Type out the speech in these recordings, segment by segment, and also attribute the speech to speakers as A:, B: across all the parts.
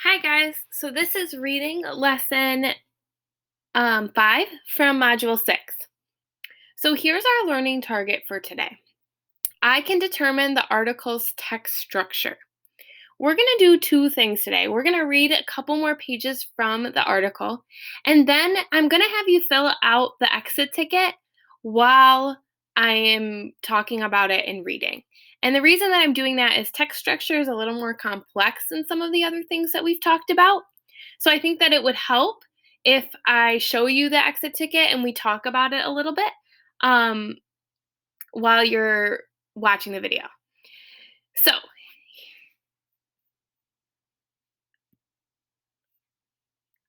A: Hi guys, so this is reading lesson 5 from module 6. So here's our learning target for today. I can determine the article's text structure. We're going to do two things today. We're going to read a couple more pages from the article, and then I'm going to have you fill out the exit ticket while I am talking about it and reading. And the reason that I'm doing that is text structure is a little more complex than some of the other things that we've talked about. So I think that it would help if I show you the exit ticket and we talk about it a little bit um, while you're watching the video. So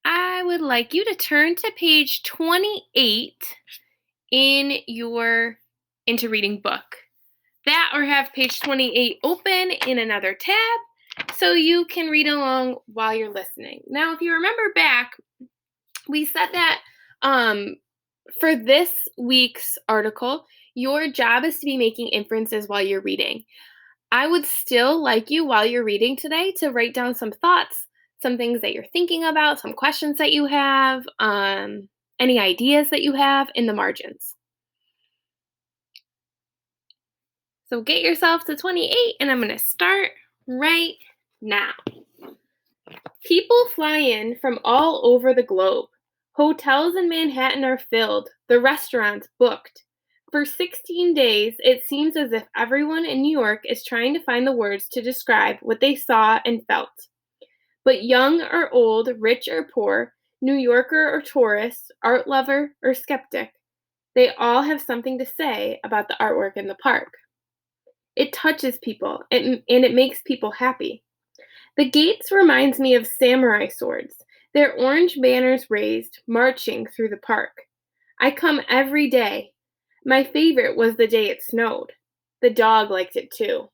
A: I would like you to turn to page 28 in your Into Reading book. That or have page 28 open in another tab so you can read along while you're listening. Now, if you remember back, we said that for this week's article, your job is to be making inferences while you're reading. I would still like you while you're reading today to write down some thoughts, some things that you're thinking about, some questions that you have, any ideas that you have in the margins. So get yourself to 28, and I'm going to start right now. People fly in from all over the globe. Hotels in Manhattan are filled, the restaurants booked. For 16 days, it seems as if everyone in New York is trying to find the words to describe what they saw and felt. But young or old, rich or poor, New Yorker or tourist, art lover or skeptic, they all have something to say about the artwork in the park. It touches people and it makes people happy. The gates reminds me of samurai swords, their orange banners raised, marching through the park. I come every day. My favorite was the day it snowed. The dog liked it too.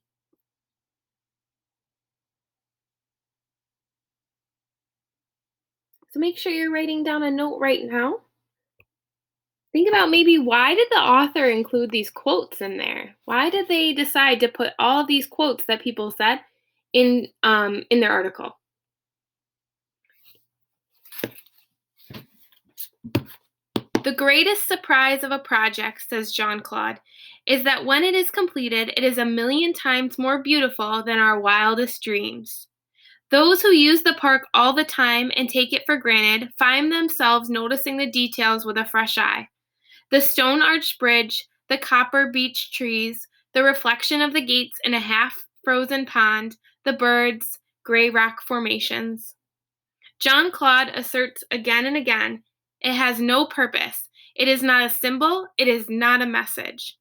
A: So make sure you're writing down a note right now. Think about maybe why did the author include these quotes in there? Why did they decide to put all of these quotes that people said in their article? The greatest surprise of a project, says Jean Claude, is that when it is completed, it is a million times more beautiful than our wildest dreams. Those who use the park all the time and take it for granted find themselves noticing the details with a fresh eye. The stone arched bridge, the copper beech trees, the reflection of the gates in a half frozen pond, the birds, gray rock formations. Jean Claude asserts again and again it has no purpose. It is not a symbol. It is not a message.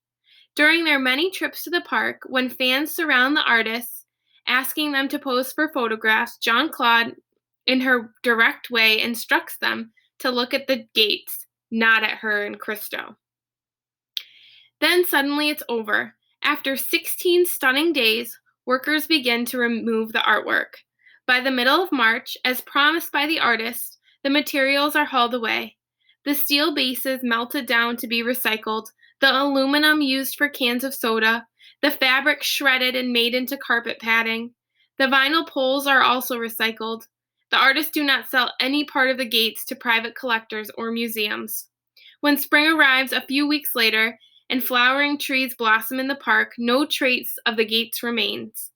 A: During their many trips to the park, when fans surround the artists, asking them to pose for photographs, Jean Claude, in her direct way, instructs them to look at the gates, not at her and Christo. Then suddenly it's over. After 16 stunning days, workers begin to remove the artwork. By the middle of March, as promised by the artist, the materials are hauled away. The steel bases melted down to be recycled, the aluminum used for cans of soda, the fabric shredded and made into carpet padding. The vinyl poles are also recycled. The artists do not sell any part of the gates to private collectors or museums. When spring arrives a few weeks later, and flowering trees blossom in the park, no trace of the gates remains,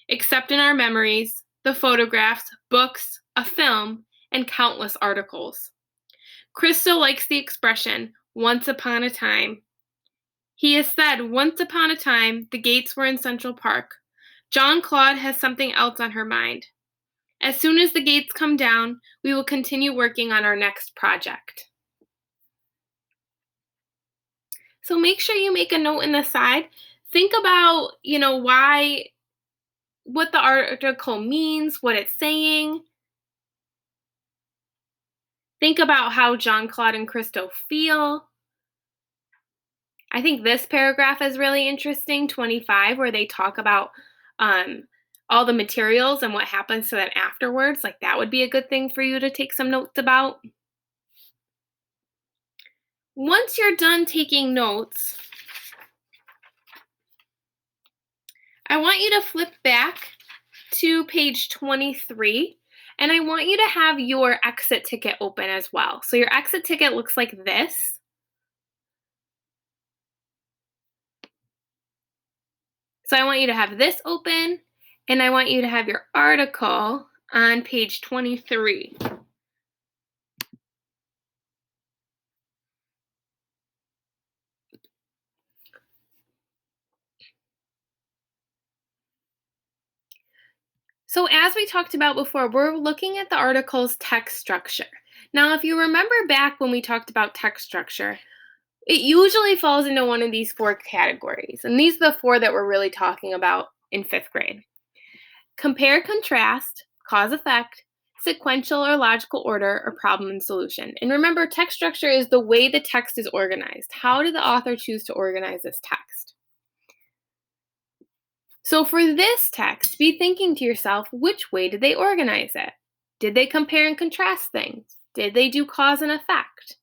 A: except in our memories, the photographs, books, a film, and countless articles. Christo likes the expression, once upon a time. He has said, once upon a time, the gates were in Central Park. Jean Claude has something else on her mind. As soon as the gates come down, we will continue working on our next project. So make sure you make a note in the side. Think about, what the article means, what it's saying. Think about how Jean Claude and Christo feel. I think this paragraph is really interesting, 25, where they talk about all the materials and what happens to them afterwards. Like that would be a good thing for you to take some notes about. Once you're done taking notes, I want you to flip back to page 23, And I want you to have your exit ticket open as well. So your exit ticket looks like this. So I want you to have this open, and I want you to have your article on page 23. So as we talked about before, we're looking at the article's text structure. Now, if you remember back when we talked about text structure, it usually falls into one of these four categories. And these are the four that we're really talking about in fifth grade. Compare, contrast, cause, effect, sequential or logical order, or problem and solution. And remember, text structure is the way the text is organized. How did the author choose to organize this text? So for this text, be thinking to yourself, which way did they organize it? Did they compare and contrast things? Did they do cause and effect,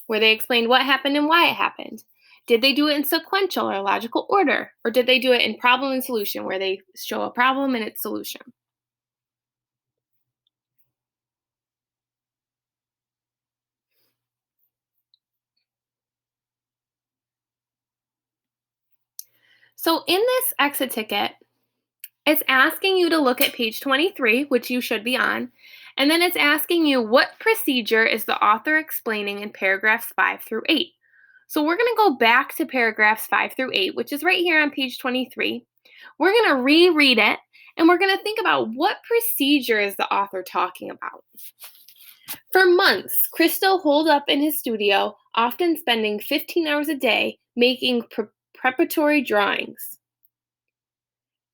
A: where they explained what happened and why it happened? Did they do it in sequential or logical order? Or did they do it in problem and solution, where they show a problem and its solution? So in this exit ticket, it's asking you to look at page 23, which you should be on, and then it's asking you what procedure is the author explaining in paragraphs 5 through 8. So we're going to go back to paragraphs 5 through 8, which is right here on page 23. We're going to reread it, and we're going to think about what procedure is the author talking about. For months, Christo holed up in his studio, often spending 15 hours a day making preparatory drawings.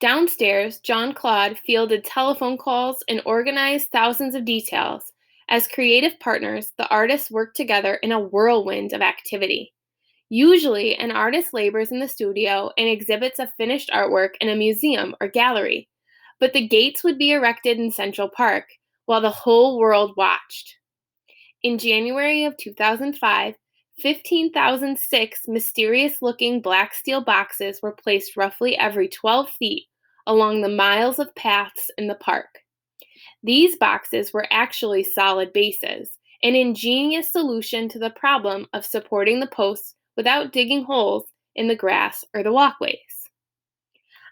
A: Downstairs, John Claude fielded telephone calls and organized thousands of details. As creative partners, the artists worked together in a whirlwind of activity. Usually, an artist labors in the studio and exhibits a finished artwork in a museum or gallery, but the gates would be erected in Central Park while the whole world watched. In January of 2005, 15,006 mysterious looking black steel boxes were placed roughly every 12 feet along the miles of paths in the park. These boxes were actually solid bases, an ingenious solution to the problem of supporting the posts without digging holes in the grass or the walkways.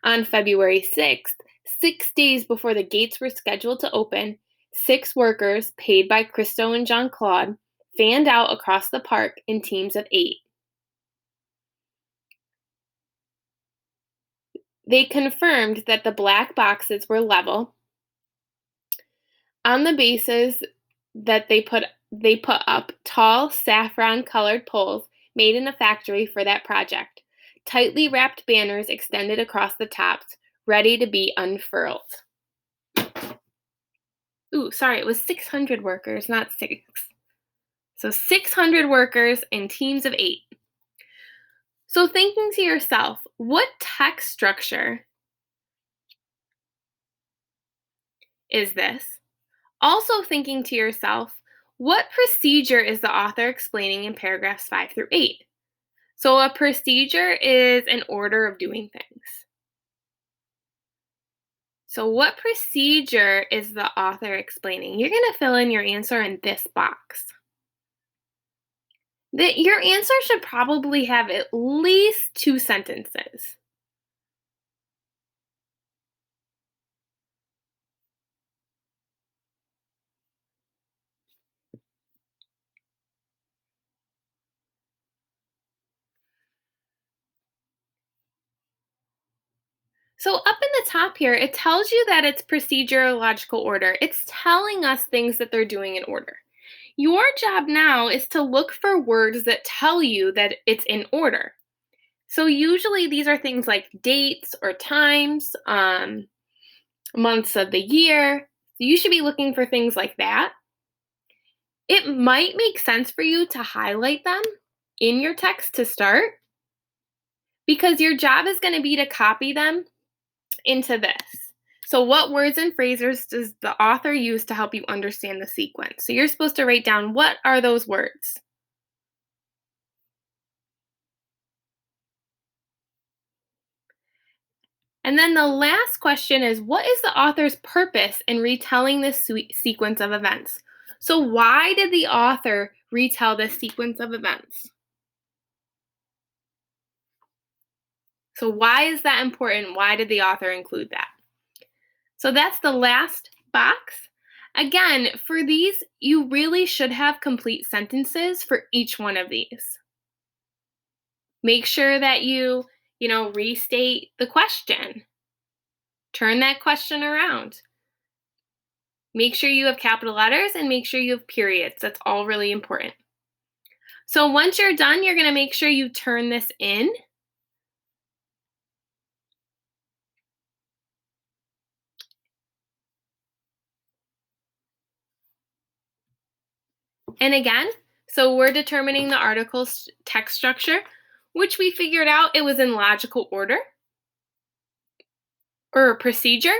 A: On February 6th, 6 days before the gates were scheduled to open, 6 workers, paid by Christo and John Claude, fanned out across the park in teams of 8. They confirmed that the black boxes were level on the bases that they put up tall saffron-colored poles made in a factory for that project. Tightly wrapped banners extended across the tops, ready to be unfurled. Ooh, sorry, it was 600 workers, not 6. So 600 workers in teams of 8. So thinking to yourself, what text structure is this? Also thinking to yourself, what procedure is the author explaining in paragraphs 5 through 8? So a procedure is an order of doing things. So what procedure is the author explaining? You're going to fill in your answer in this box. Your answer should probably have at least 2 sentences. So up in the top here, it tells you that it's procedure, logical order. It's telling us things that they're doing in order. Your job now is to look for words that tell you that it's in order. So usually these are things like dates or times, months of the year. You should be looking for things like that. It might make sense for you to highlight them in your text to start, because your job is going to be to copy them into this. So what words and phrases does the author use to help you understand the sequence? So you're supposed to write down, what are those words? And then the last question is, what is the author's purpose in retelling this sequence of events? So, why did the author retell this sequence of events? So, why is that important? Why did the author include that? So, that's the last box. Again, for these, you really should have complete sentences for each one of these. Make sure that you restate the question. Turn that question around. Make sure you have capital letters and make sure you have periods. That's all really important. So once you're done, you're going to make sure you turn this in. And again, so we're determining the article's text structure, which we figured out it was in logical order or procedure.